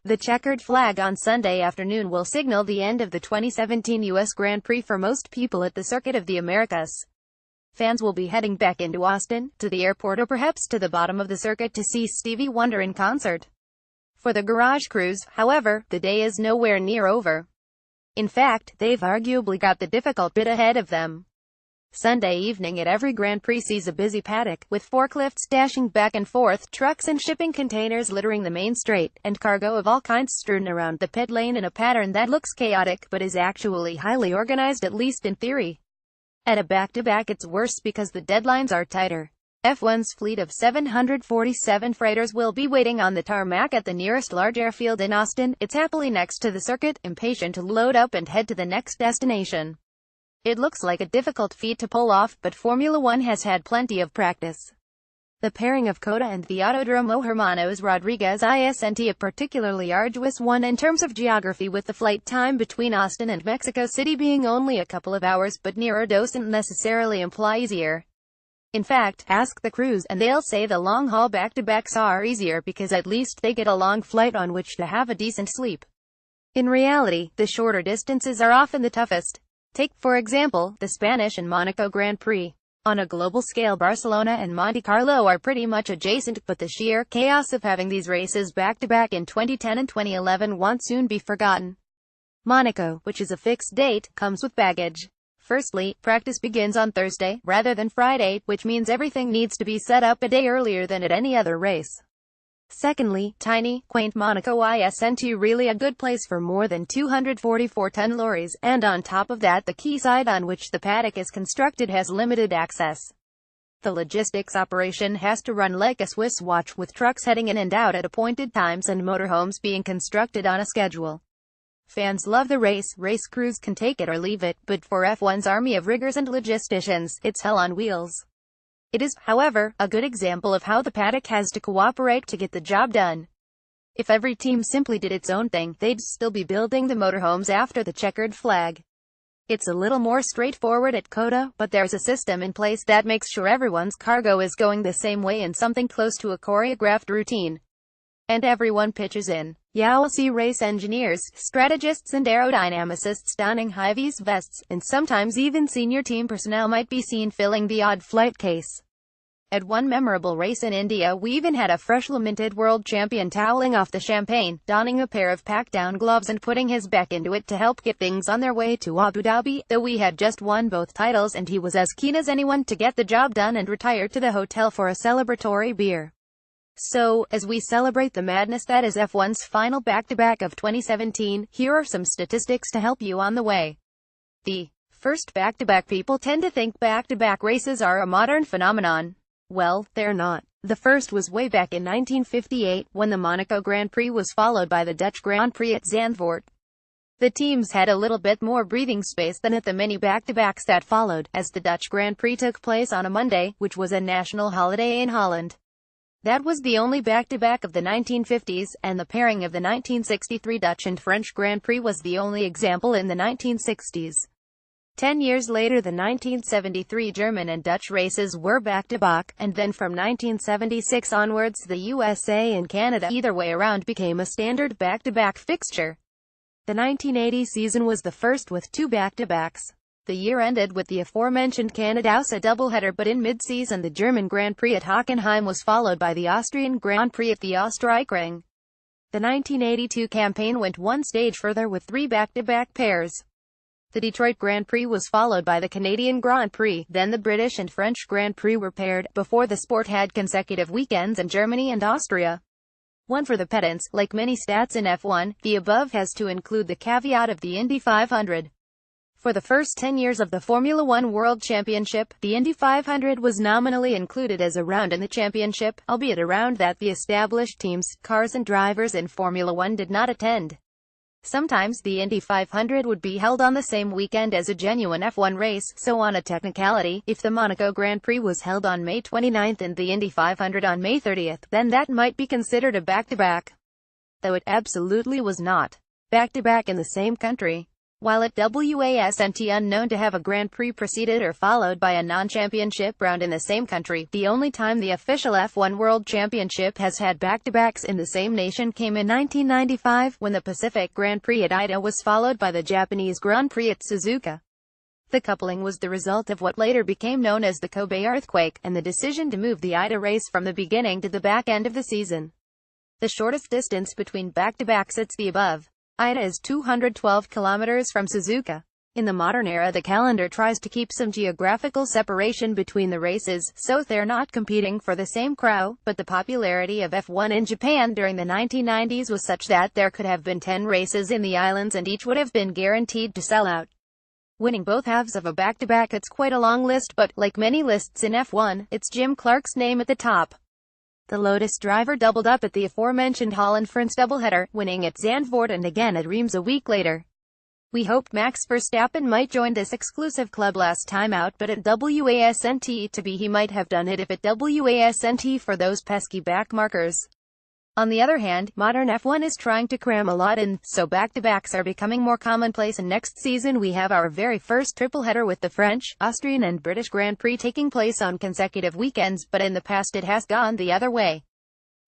The checkered flag on Sunday afternoon will signal the end of the 2017 US Grand Prix for most people at the Circuit of the Americas. Fans will be heading back into Austin, to the airport or perhaps to the bottom of the circuit to see Stevie Wonder in concert. For the garage crews, however, the day is nowhere near over. In fact, they've arguably got the difficult bit ahead of them. Sunday evening at every Grand Prix sees a busy paddock, with forklifts dashing back and forth, trucks and shipping containers littering the main straight, and cargo of all kinds strewn around the pit lane in a pattern that looks chaotic but is actually highly organized, at least in theory. At a back-to-back it's worse because the deadlines are tighter. F1's fleet of 747 freighters will be waiting on the tarmac at the nearest large airfield in Austin. It's happily next to the circuit, impatient to load up and head to the next destination. It looks like a difficult feat to pull off, but Formula One has had plenty of practice. The pairing of COTA and the Autodromo Hermanos Rodriguez isn't a particularly arduous one in terms of geography, with the flight time between Austin and Mexico City being only a couple of hours, but nearer doesn't necessarily imply easier. In fact, ask the crews, and they'll say the long-haul back-to-backs are easier because at least they get a long flight on which to have a decent sleep. In reality, the shorter distances are often the toughest. Take, for example, the Spanish and Monaco Grand Prix. On a global scale, Barcelona and Monte Carlo are pretty much adjacent, but the sheer chaos of having these races back-to-back in 2010 and 2011 won't soon be forgotten. Monaco, which is a fixed date, comes with baggage. Firstly, practice begins on Thursday, rather than Friday, which means everything needs to be set up a day earlier than at any other race. Secondly, tiny, quaint Monaco isn't really a good place for more than 244-ton lorries, and on top of that the quayside on which the paddock is constructed has limited access. The logistics operation has to run like a Swiss watch, with trucks heading in and out at appointed times and motorhomes being constructed on a schedule. Fans love the race crews can take it or leave it, but for F1's army of riggers and logisticians, it's hell on wheels. It is, however, a good example of how the paddock has to cooperate to get the job done. If every team simply did its own thing, they'd still be building the motorhomes after the checkered flag. It's a little more straightforward at COTA, but there's a system in place that makes sure everyone's cargo is going the same way in something close to a choreographed routine. And everyone pitches in. You'll see race engineers, strategists and aerodynamicists donning high-vis vests, and sometimes even senior team personnel might be seen filling the odd flight case. At one memorable race in India, we even had a freshly minted world champion toweling off the champagne, donning a pair of pack-down gloves and putting his back into it to help get things on their way to Abu Dhabi, though we had just won both titles and he was as keen as anyone to get the job done and retire to the hotel for a celebratory beer. So, as we celebrate the madness that is F1's final back-to-back of 2017, here are some statistics to help you on the way. The first back-to-back. People tend to think back-to-back races are a modern phenomenon. Well, they're not. The first was way back in 1958, when the Monaco Grand Prix was followed by the Dutch Grand Prix at Zandvoort. The teams had a little bit more breathing space than at the many back-to-backs that followed, as the Dutch Grand Prix took place on a Monday, which was a national holiday in Holland. That was the only back-to-back of the 1950s, and the pairing of the 1963 Dutch and French Grand Prix was the only example in the 1960s. 10 years later, the 1973 German and Dutch races were back-to-back, and then from 1976 onwards the USA and Canada either way around became a standard back-to-back fixture. The 1980 season was the first with two back-to-backs. The year ended with the aforementioned Canada-USA doubleheader, but in mid-season the German Grand Prix at Hockenheim was followed by the Austrian Grand Prix at the Österreichring. The 1982 campaign went one stage further with three back-to-back pairs. The Detroit Grand Prix was followed by the Canadian Grand Prix, then the British and French Grand Prix were paired, before the sport had consecutive weekends in Germany and Austria. One for the pedants. Like many stats in F1, the above has to include the caveat of the Indy 500. For the first 10 years of the Formula One World Championship, the Indy 500 was nominally included as a round in the championship, albeit a round that the established teams, cars and drivers in Formula One did not attend. Sometimes the Indy 500 would be held on the same weekend as a genuine F1 race, so on a technicality, if the Monaco Grand Prix was held on May 29th and the Indy 500 on May 30th, then that might be considered a back-to-back. Though it absolutely was not. Back-to-back in the same country. While at WASNT unknown to have a Grand Prix preceded or followed by a non-championship round in the same country, the only time the official F1 World Championship has had back-to-backs in the same nation came in 1995, when the Pacific Grand Prix at Ida was followed by the Japanese Grand Prix at Suzuka. The coupling was the result of what later became known as the Kobe earthquake, and the decision to move the Ida race from the beginning to the back end of the season. The shortest distance between back-to-backs sits the above. Ida is 212 kilometers from Suzuka. In the modern era, the calendar tries to keep some geographical separation between the races, so they're not competing for the same crowd, but the popularity of F1 in Japan during the 1990s was such that there could have been 10 races in the islands and each would have been guaranteed to sell out. Winning both halves of a back-to-back, it's quite a long list, but, like many lists in F1, it's Jim Clark's name at the top. The Lotus driver doubled up at the aforementioned Holland-France doubleheader, winning at Zandvoort and again at Reims a week later. We hoped Max Verstappen might join this exclusive club last time out, but at WASNT to be he might have done it if at WASNT for those pesky back markers. On the other hand, modern F1 is trying to cram a lot in, so back-to-backs are becoming more commonplace, and next season we have our very first triple-header with the French, Austrian and British Grand Prix taking place on consecutive weekends, but in the past it has gone the other way.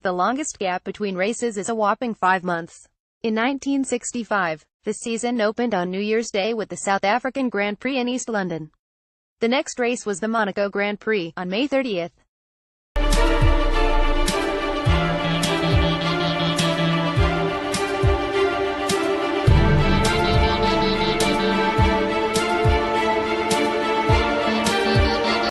The longest gap between races is a whopping 5 months. In 1965, the season opened on New Year's Day with the South African Grand Prix in East London. The next race was the Monaco Grand Prix, on May 30th.